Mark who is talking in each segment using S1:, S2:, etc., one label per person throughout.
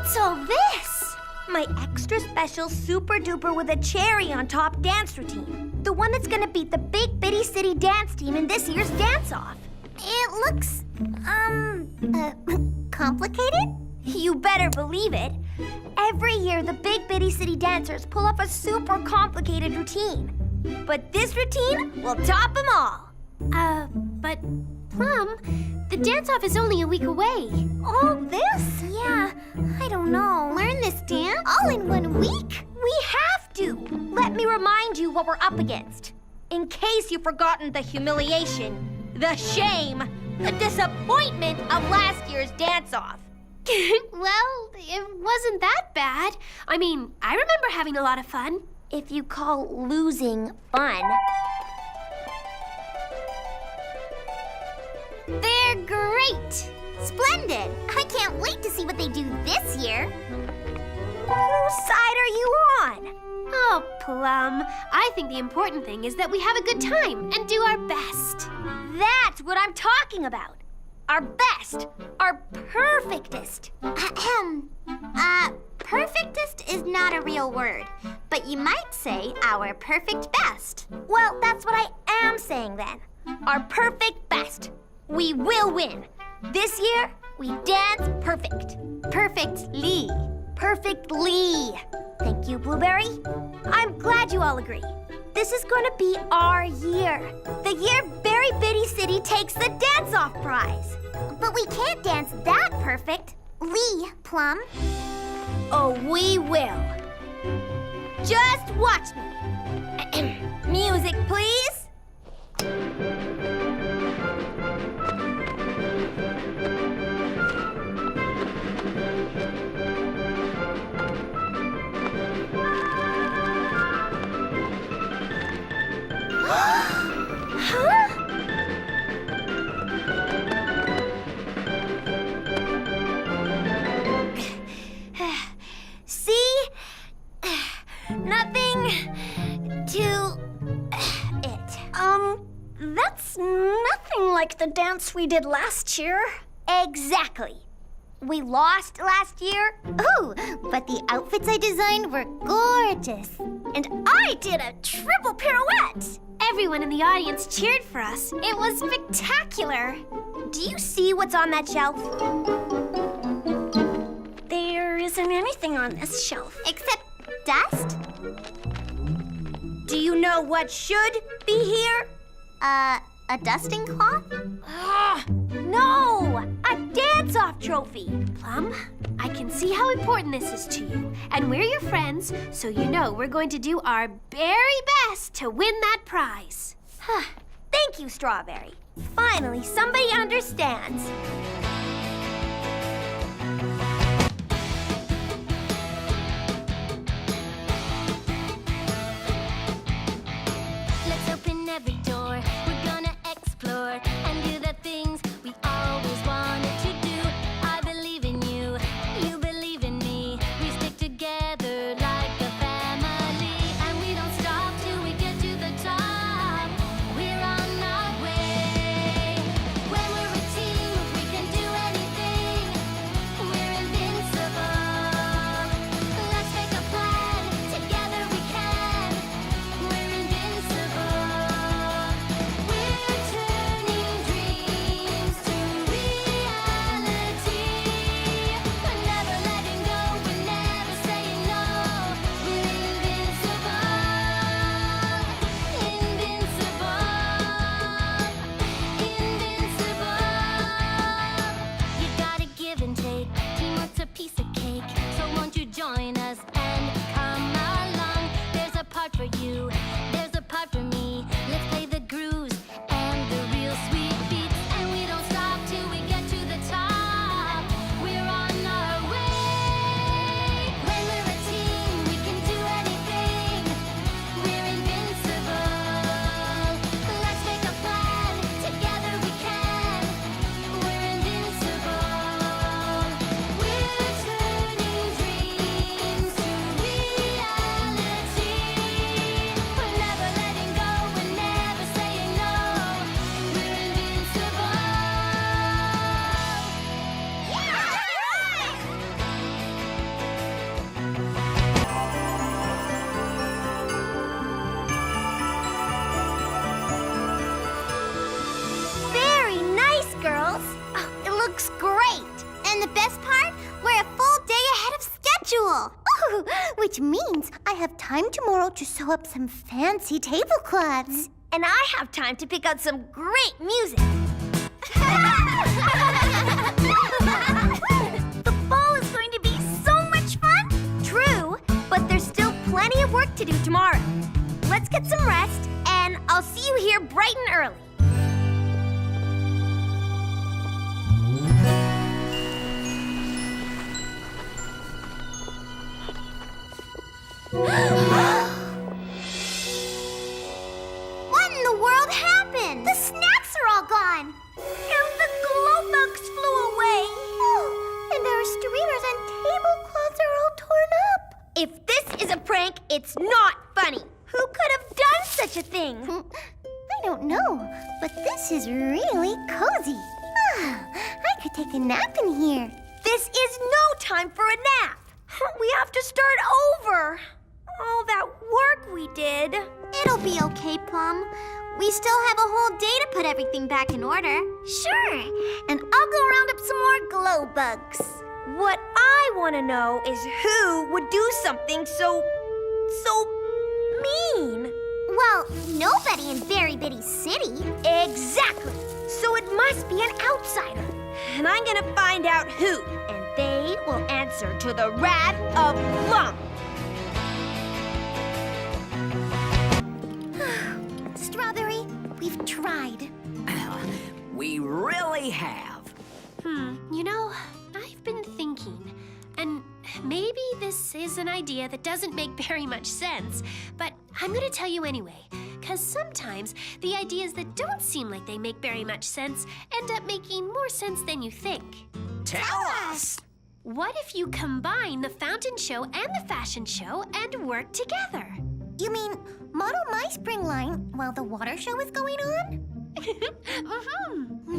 S1: What's all this?
S2: My extra special super duper with a cherry on top dance routine. The one that's gonna beat the Big Bitty City dance team in this year's dance-off.
S1: It looks, complicated?
S2: You better believe it. Every year, the Big Bitty City dancers pull off a super complicated routine. But this routine will top them all.
S1: But Plum, the dance-off is only a week away.
S2: All this?
S1: Yeah, I don't know. Learn this dance? All in 1 week?
S2: We have to. Let me remind you what we're up against. In case you've forgotten the humiliation, the shame, the disappointment of last year's dance-off.
S1: Well, it wasn't that bad. I mean, I remember having a lot of fun.
S2: If you call losing fun.
S1: They're great! Splendid! I can't wait to see what they do this year.
S2: Whose side are you on?
S1: Oh, Plum, I think the important thing is that we have a good time and do our best.
S2: That's what I'm talking about. Our best, our perfectest.
S1: Perfectest is not a real word, but you might say our perfect best.
S2: Well, that's what I am saying then. Our perfect best. We will win. This year, we dance perfect.
S1: Perfectly.
S2: Perfectly. Thank you, Blueberry. I'm glad you all agree. This is going to be our year. The year Berry Bitty City takes the dance-off prize.
S1: But we can't dance that perfect. Plum.
S2: Oh, we will. Just watch me. Music, please. Huh? See? Nothing to it.
S3: That's nothing like the dance we did last year.
S2: Exactly. We lost last year.
S1: Ooh, but the outfits I designed were gorgeous.
S3: And I did a triple pirouette.
S1: Everyone in the audience cheered for us. It was spectacular.
S2: Do you see what's on that shelf?
S3: There isn't anything on this shelf.
S1: Except dust?
S2: Do you know what should be here?
S1: A dusting cloth?
S2: No! A dance-off trophy!
S1: Plum, I can see how important this is to you. And we're your friends, so you know we're going to do our very best to win that prize.
S2: Thank you, Strawberry. Finally, somebody understands.
S4: Let's open every door. We're gonna explore and do the things we always wanted to do. I believe in you, you believe in me. We stick together like a family, and we don't stop till we get to the top. We're on our way. When we're a team, we can do
S2: which means I have time tomorrow to sew up some fancy tablecloths.
S3: And I have time to pick out some great music.
S2: The ball is going to be so much fun.
S3: True, but there's still plenty of work to do tomorrow. Let's get some rest, and I'll see you here bright and early.
S2: What in the world happened? The snacks are all gone.
S3: And the glow bugs flew away.
S2: And our streamers and tablecloths are all torn up.
S3: If this is a prank, it's not funny. Who could have done such a thing?
S2: I don't know, but this is really cozy. I could take a nap in here.
S3: This is no time for a nap. We have to start over. All that work we did.
S2: It'll be okay, Plum. We still have a whole day to put everything back in order.
S3: Sure, and I'll go round up some more glow bugs. What I want to know is who would do something so mean.
S2: Well, nobody in Berry Bitty City.
S3: Exactly. So it must be an outsider. And I'm gonna find out who. And they will answer to the Wrath of Plum.
S2: Strawberry, we've tried.
S5: We really have.
S1: You know, I've been thinking, and maybe this is an idea that doesn't make very much sense, but I'm going to tell you anyway, because sometimes the ideas that don't seem like they make very much sense end up making more sense than you think.
S5: Tell us.
S1: What if you combine the fountain show and the fashion show and work together?
S2: You mean model my spring line while the water show is going on?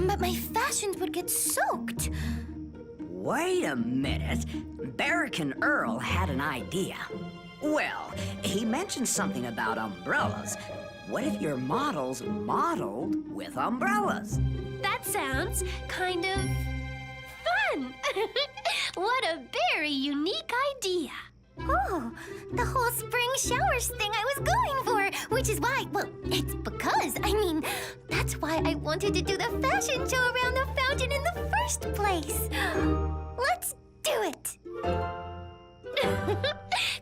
S2: But my fashions would get soaked.
S5: Wait a minute. Barrick and Earl had an idea. Well, he mentioned something about umbrellas. What if your models modeled with umbrellas?
S1: That sounds kind of fun. What a very unique idea.
S2: Oh, the whole spring showers thing I was going for, which is why, well, it's because, that's why I wanted to do the fashion show around the fountain in the first place. Let's do it.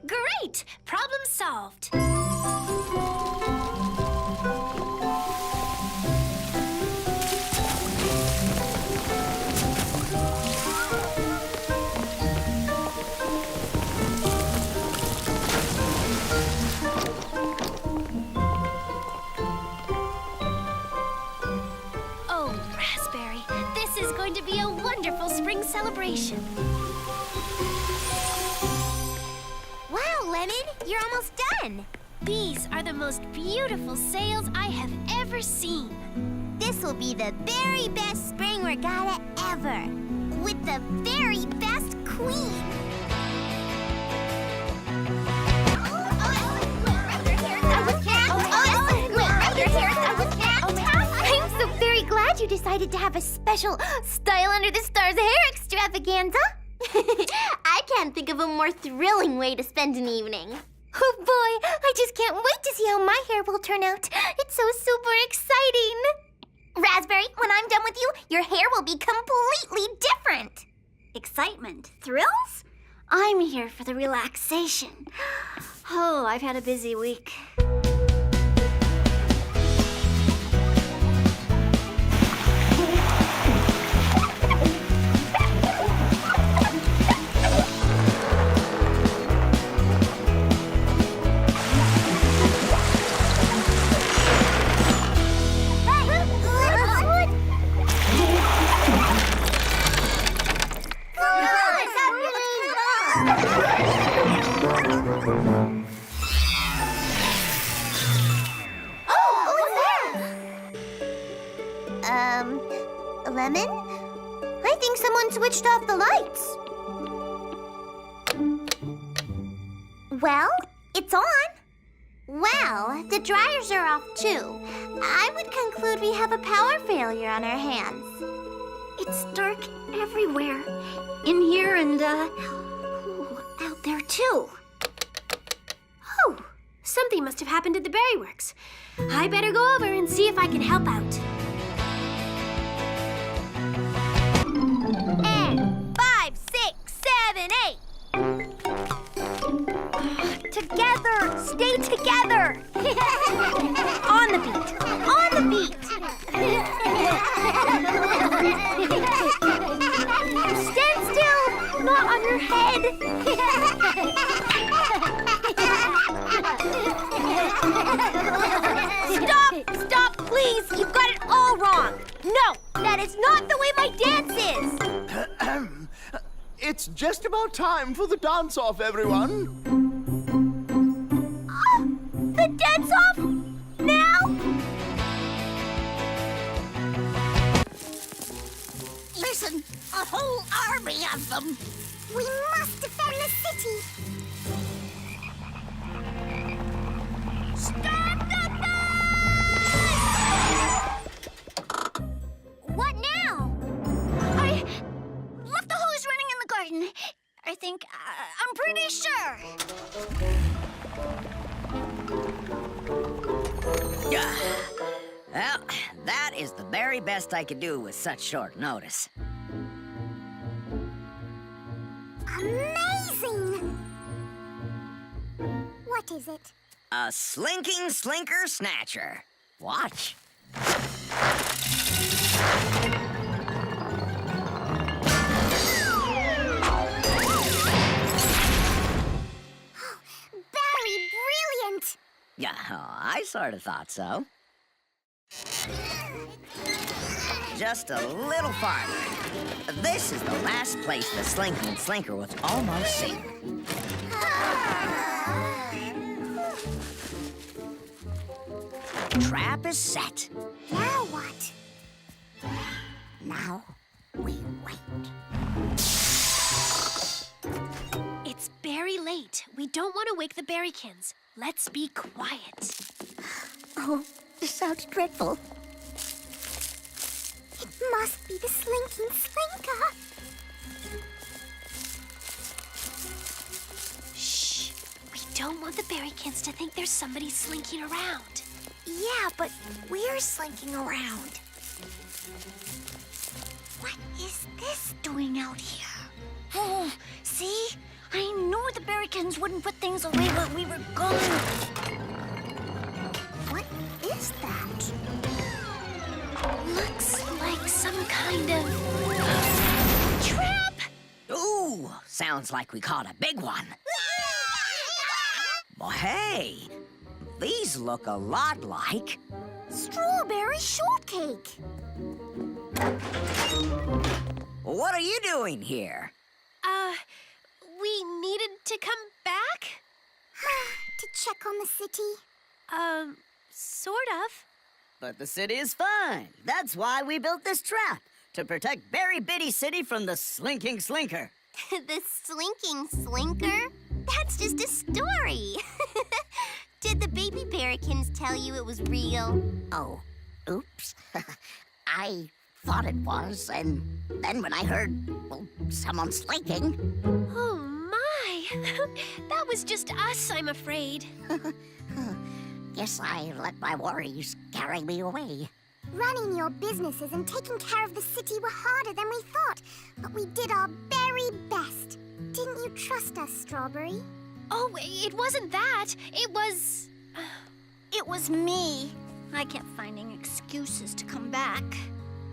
S1: Great! Problem solved. Oh, Raspberry, this is going to be a wonderful spring celebration.
S2: Wow, Lemon, you're almost done.
S1: These are the most beautiful sails I have ever seen.
S2: This will be the very best spring regatta ever, with the very best queen. I'm so very glad you decided to have a special Style Under the Stars hair extravaganza. I can't think of a more thrilling way to spend an evening. Oh boy, I just can't wait to see how my hair will turn out. It's so super exciting. Raspberry, when I'm done with you, your hair will be completely different.
S3: Excitement. Thrills? I'm here for the relaxation. Oh, I've had a busy week.
S2: Lemon? I think someone switched off the lights. Well, it's on. Well, the dryers are off too. I would conclude we have a power failure on our hands.
S3: It's dark everywhere. In here and, out there too.
S1: Something must have happened at the Berry Works. I better go over and see if I can help out.
S3: And 5, 6, 7, 8. Together! Stay together! On the beat! On the beat! Stand still! Not on your head! Stop! Stop, please! You've got it all wrong! No! That is not the way my dance is!
S6: It's just about time for the dance-off, everyone.
S3: The dance-off? Now?
S2: Listen, a whole army of them. We must defend the city. Stop the bus! What now?
S4: I left the hose running in the garden. I think, I'm pretty sure.
S5: Well, that is the very best I could do with such short notice.
S2: Amazing! What is it?
S5: A slinking slinker snatcher. Watch.
S2: Very brilliant!
S5: Yeah, I sort of thought so. Just a little farther. This is the last place the slinking slinker was almost seen. Trap is set.
S2: Now what? Now we wait.
S1: It's very late. We don't want to wake the berrykins. Let's be quiet.
S2: Oh, this sounds dreadful. It must be the slinking slinker.
S1: Shh. We don't want the berrykins to think there's somebody slinking around.
S2: Yeah, but we're slinking around. What is this doing out here?
S4: Oh, see? I knew the berrykins wouldn't put things away while we were gone.
S2: What is that?
S1: Looks like some kind of trap.
S5: Ooh, sounds like we caught a big one. Well, hey, these look a lot like...
S2: Strawberry shortcake.
S5: What are you doing here?
S1: We needed to come back?
S2: To check on the city.
S1: Sort of.
S7: But the city is fine. That's why we built this trap, to protect Berry Bitty City from the slinking slinker.
S2: The slinking slinker? That's just a story. Did the baby berrykins tell you it was real?
S8: Oh, oops. I thought it was, and then when I heard, well, someone slinking...
S1: Oh, my. That was just us, I'm afraid.
S8: Guess I let my worries carry me away.
S2: Running your businesses and taking care of the city were harder than we thought, but we did our very best. Didn't you trust us, Strawberry?
S1: Oh, it wasn't that. It was...
S4: It was me. I kept finding excuses to come back.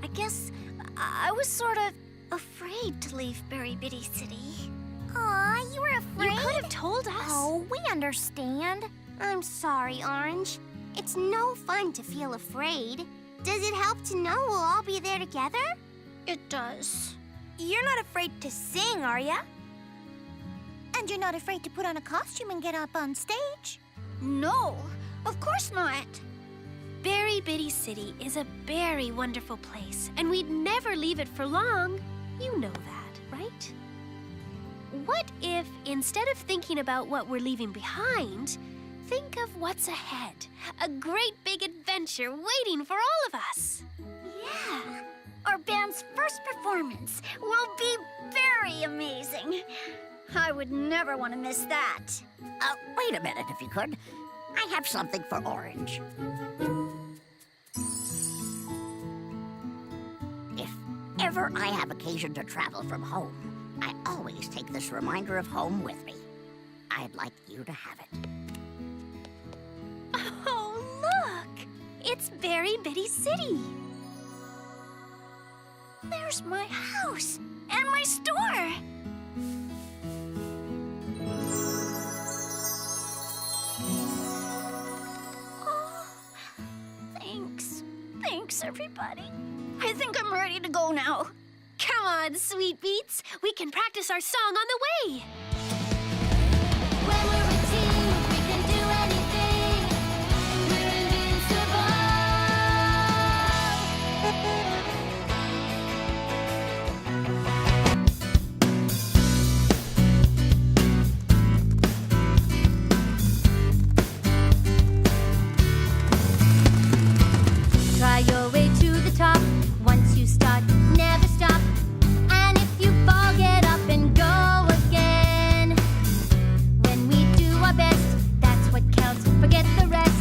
S4: I guess I was sort of afraid to leave Berry Bitty City.
S2: Aw, you were afraid?
S1: You could have told us.
S2: Oh, we understand. I'm sorry, Orange. It's no fun to feel afraid. Does it help to know we'll all be there together?
S4: It does.
S3: You're not afraid to sing, are ya? And you're not afraid to put on a costume and get up on stage?
S4: No, of course not.
S1: Berry Bitty City is a very wonderful place, and we'd never leave it for long. You know that, right? What if, instead of thinking about what we're leaving behind, think of what's ahead? A great big adventure waiting for all of us.
S4: Yeah. Our band's first performance will be very amazing. I would never want to miss that.
S8: Wait a minute, if you could. I have something for Orange. If ever I have occasion to travel from home, I always take this reminder of home with me. I'd like you to have it.
S1: Oh, look! It's Berry Bitty City. There's my house and my store. Oh, thanks. Thanks, everybody. I think I'm ready to go now. Come on, Sweet Beats. We can practice our song on the way.
S4: When we're a team, we can do anything. We're invincible. Try your way to the top. Once you start, never stop. And if you fall, get up and go again. When we do our best, that's what counts. Forget the rest.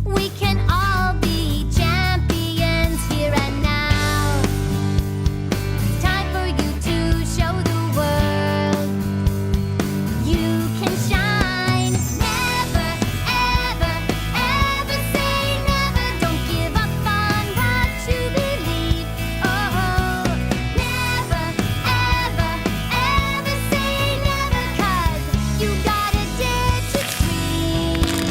S4: We can all be champions here and now. It's time for you to show the world you can shine. Never, ever, ever say never. Don't give up on what you believe. Oh, never, ever, ever say never. 'Cause you gotta dare to dream.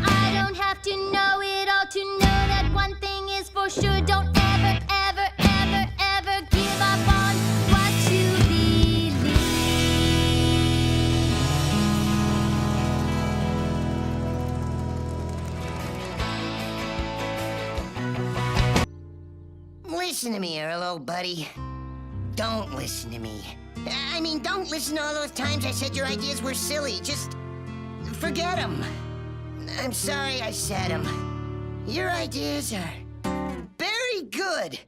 S4: I don't have to know it all to know that one thing is for sure. Don't ever, ever, ever, ever give up on what you believe.
S9: Listen to me, Earl, old buddy. Don't listen to me. I mean, don't listen to all those times I said your ideas were silly. Just forget them. I'm sorry I said them. Your ideas are very good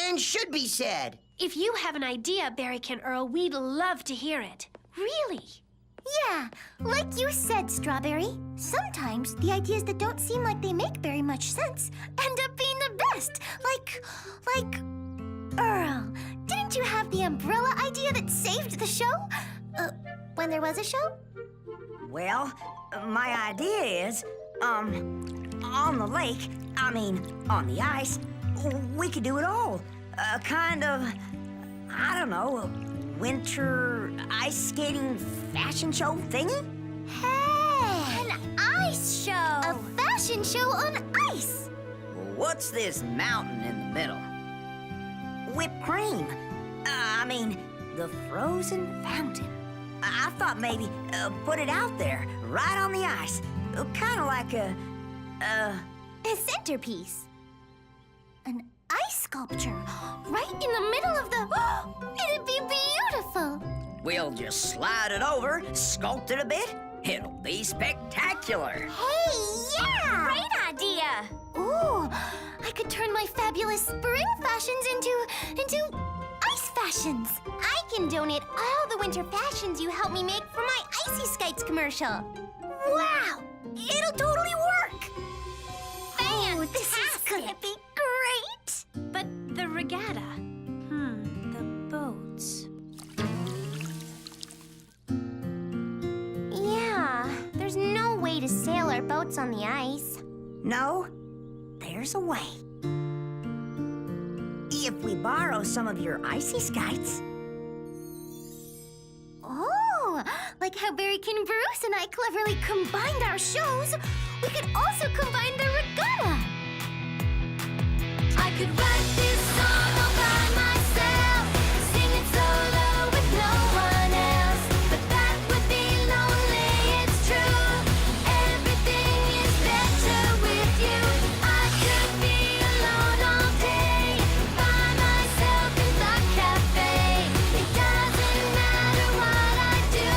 S9: and should be said.
S1: If you have an idea, Berry and Earl, we'd love to hear it. Really.
S2: Yeah, like you said, Strawberry. Sometimes the ideas that don't seem like they make very much sense end up being the best. Like, Earl, didn't you have the umbrella idea that saved the show? When there was a show?
S5: Well, my idea is, on the lake, on the ice, we could do it all. Kind of, I don't know, a winter ice skating fashion show thingy?
S2: Hey! An ice show! A fashion show on ice!
S5: What's this mountain in the middle? Whipped cream. The frozen fountain. I thought maybe put it out there, right on the ice. Kind of like a
S2: centerpiece. An ice sculpture right in the middle of the... It'd be beautiful!
S5: We'll just slide it over, sculpt it a bit. It'll be spectacular.
S2: Hey, yeah!
S1: Great idea!
S2: Ooh, I could turn my fabulous spring fashions into ice fashions. I can donate all the winter fashions you helped me make for my Icy Skites commercial. Wow, it'll totally work. Oh, this is gonna be great.
S1: But the regatta. The boats.
S2: Yeah, there's no way to sail our boats on the ice.
S5: No, there's a way. If we borrow some of your icy skites.
S2: Oh, like how Barry and Bruce and I cleverly combined our shows, we could also combine the regatta.
S4: I could write this song all by myself, sing it solo with no one else, but that would be lonely, it's true. Everything is better with you. I could be alone all day, by myself in the cafe. It doesn't matter what I do,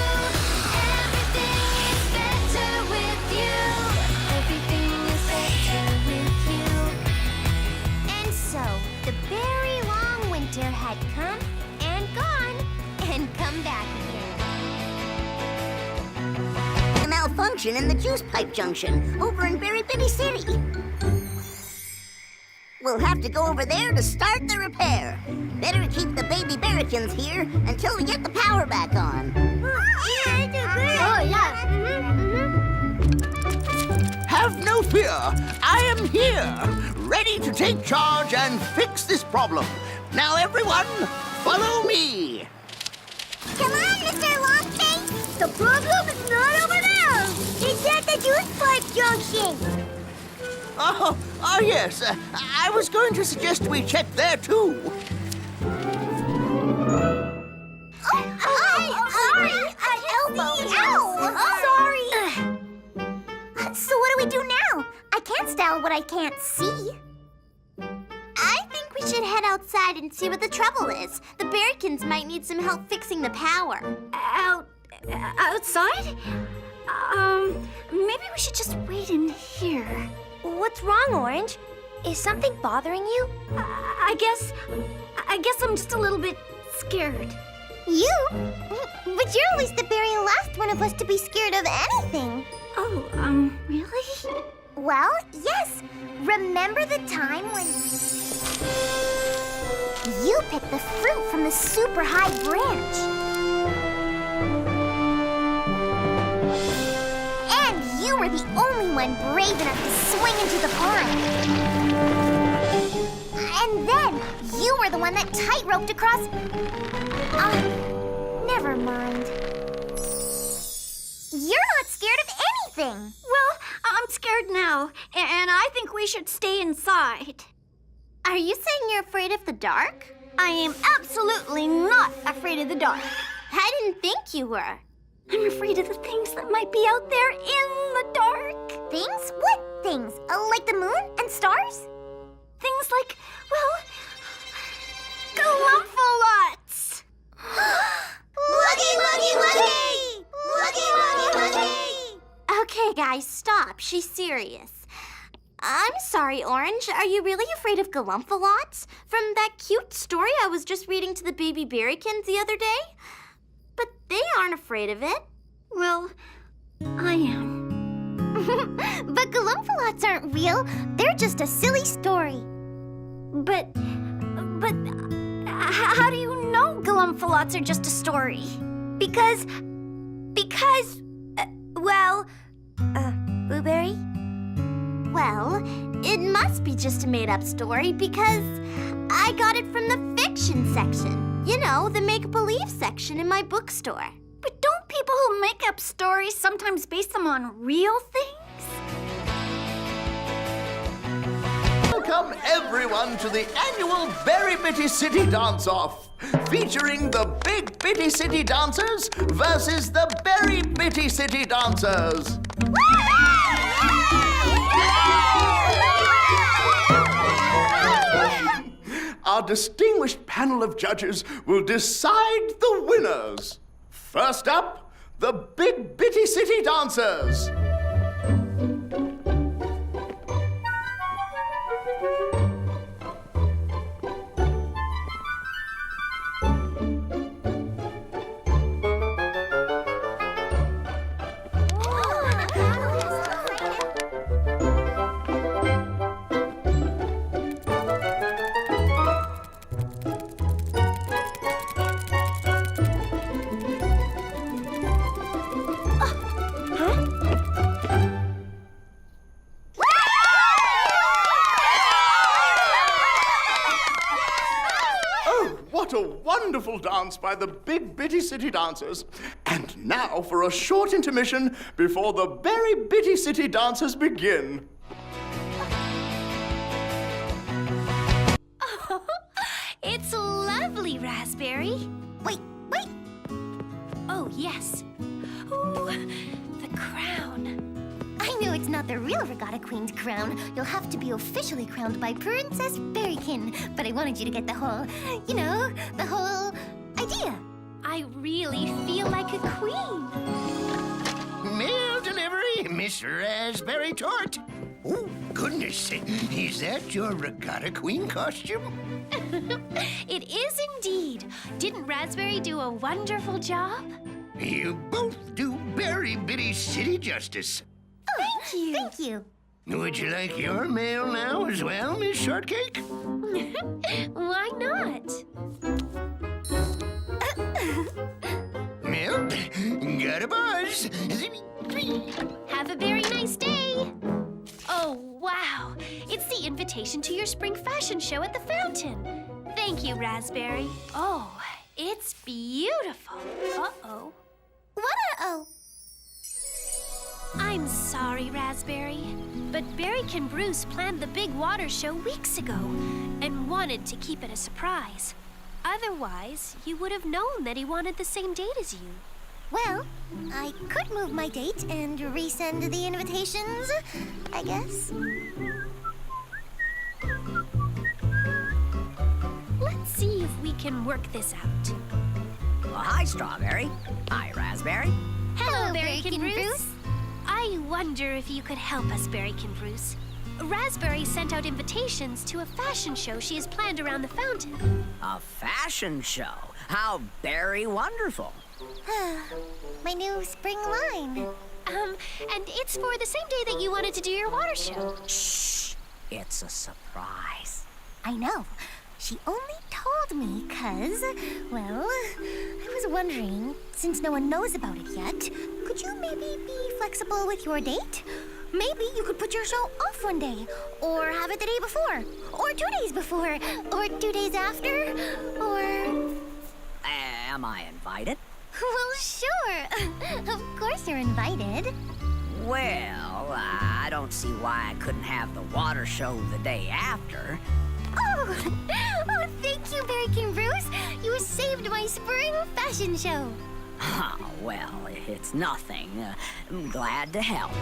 S4: everything is better with you. Everything is better with you.
S2: And so, the very long winter had come and gone and come back again.
S8: malfunction in the juice pipe junction over in Berry Bitty City. We'll have to go over there to start the repair. Better keep the baby berrykins here until we get the power back on.
S2: Oh, yeah.
S6: Have no fear. I am here, ready to take charge and fix this problem. Now, everyone, follow me.
S2: Come on, Mr. Longface. The problem is not over there. It's at the juice pipe junction.
S6: Oh, yes. I was going to suggest we check there, too.
S2: So what do we do now? I can't style what I can't see. I think we should head outside and see what the trouble is. The berrykins might need some help fixing the power.
S3: Outside? Maybe we should just wait in here.
S2: What's wrong, Orange? Is something bothering you?
S3: I guess I'm just a little bit scared.
S2: You? But you're always the very last one of us to be scared of anything.
S3: Oh, really?
S2: Well, yes. Remember the time when you picked the fruit from the super high branch? And you were the only one brave enough to swing into the pond. And then you were the one that tight-roped across... never mind. You're not scared of anything.
S3: Well, I'm scared now, and I think we should stay inside.
S2: Are you saying you're afraid of the dark?
S3: I am absolutely not afraid of the dark.
S2: I didn't think you were.
S3: I'm afraid of the things that might be out there in the dark.
S2: Things? What things? Like the moon and stars?
S3: Things like, well, Glumpalots.
S2: Woogie, woogie, woogie! Woogie, woogie, woogie! Okay, guys, stop. She's serious. I'm sorry, Orange. Are you really afraid of Glumpalots? From that cute story I was just reading to the baby berrykins the other day? But they aren't afraid of it.
S3: Well, I am.
S2: But Glumpalots aren't real. They're just a silly story.
S3: But how do you know Glumpalots are just a story?
S2: Because, Blueberry? Well, it must be just a made-up story because I got it from the fiction section. You know, the make-believe section in my bookstore.
S3: But don't people who make up stories sometimes base them on real things?
S6: Welcome, everyone, to the annual Berry Bitty City Dance-Off, featuring the Big Bitty City Dancers versus the Berry Bitty City Dancers. Our distinguished panel of judges will decide the winners. First up, the Big Bitty City Dancers. What a wonderful dance by the Big Bitty City Dancers. And now for a short intermission before the Berry Bitty City Dancers begin.
S1: Oh, it's lovely, Raspberry.
S2: Wait.
S1: Oh, yes. Ooh, the crown.
S2: I know it's not the real Regatta Queen's crown. You'll have to be officially crowned by Princess Berrykin. But I wanted you to get the whole, the whole idea.
S1: I really feel like a queen.
S9: Mail delivery, Miss Raspberry Tort. Oh, goodness. Is that your Regatta Queen costume?
S1: It is indeed. Didn't Raspberry do a wonderful job?
S9: You both do better
S10: Berry Bitty City Justice.
S2: Thank you. Thank you.
S10: Would you like your mail now as well, Miss Shortcake?
S1: Why not?
S10: Well, got a buzz.
S1: Have a very nice day. Oh, wow. It's the invitation to your spring fashion show at the fountain. Thank you, Raspberry. Oh, it's beautiful. Uh-oh.
S2: What uh-oh?
S1: I'm sorry, Raspberry, but Berry and Bruce planned the big water show weeks ago and wanted to keep it a surprise. Otherwise, you would have known that he wanted the same date as you.
S2: Well, I could move my date and resend the invitations, I guess.
S1: Let's see if we can work this out.
S5: Well, hi, Strawberry. Hi, Raspberry.
S1: Hello,
S2: Berry
S1: Berry
S2: and
S1: Bruce.
S2: Bruce.
S1: I wonder if you could help us, Berry and Bruce. Raspberry sent out invitations to a fashion show she has planned around the fountain.
S5: A fashion show. How very wonderful.
S2: My new spring line.
S1: And it's for the same day that you wanted to do your water show.
S5: Shh. It's a surprise.
S2: I know. She only told me 'cause, well, I was wondering, since no one knows about it yet, could you maybe be flexible with your date? Maybe you could put your show off one day, or have it the day before, or 2 days before, or 2 days after, or...
S5: Am I invited?
S2: Well, sure. Of course you're invited.
S5: Well, I don't see why I couldn't have the water show the day after.
S2: Oh, thank you, Berry and Bruce. You saved my spring fashion show.
S5: Oh, well, it's nothing. I'm glad to help.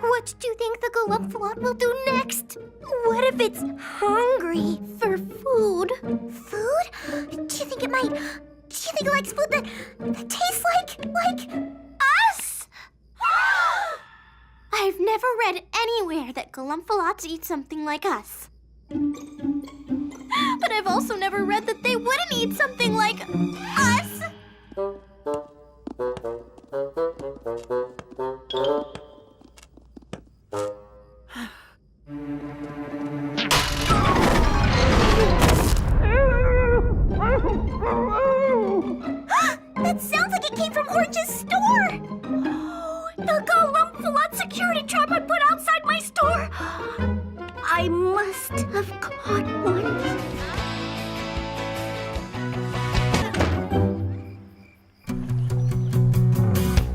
S2: What do you think the Galumphilot will do next? What if it's hungry for food? Food? Do you think it might... Do you think it likes food that tastes like us? I've never read anywhere that Galumphilats eat something like us. But I've also never read that they wouldn't eat something like us. That sounds like it came from Orange's store! The Galumphilot security trap I put outside my store! I must have caught one.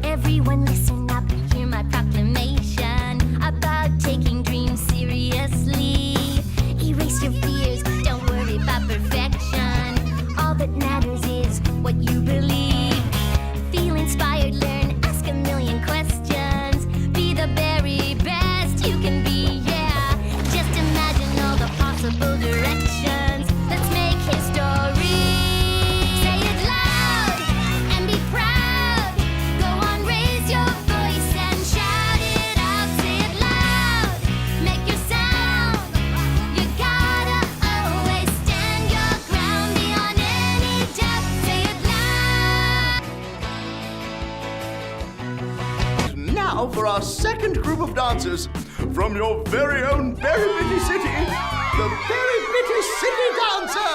S4: Everyone listen up, hear my proclamation about taking dreams seriously. Erase your fears, don't worry about perfection. All that matters is what you believe. Feel inspired, learn, ask a million questions. Be the very best you can be, yeah. Just imagine all the possible directions. Let's make history. Say it loud and be proud. Go on, raise your voice and shout it out. Say it loud, make your sound. You gotta always stand your ground beyond any doubt. Say it loud.
S6: Now for our second group of dancers. From your very own Berry Bitty City, the Berry Bitty City Dancers!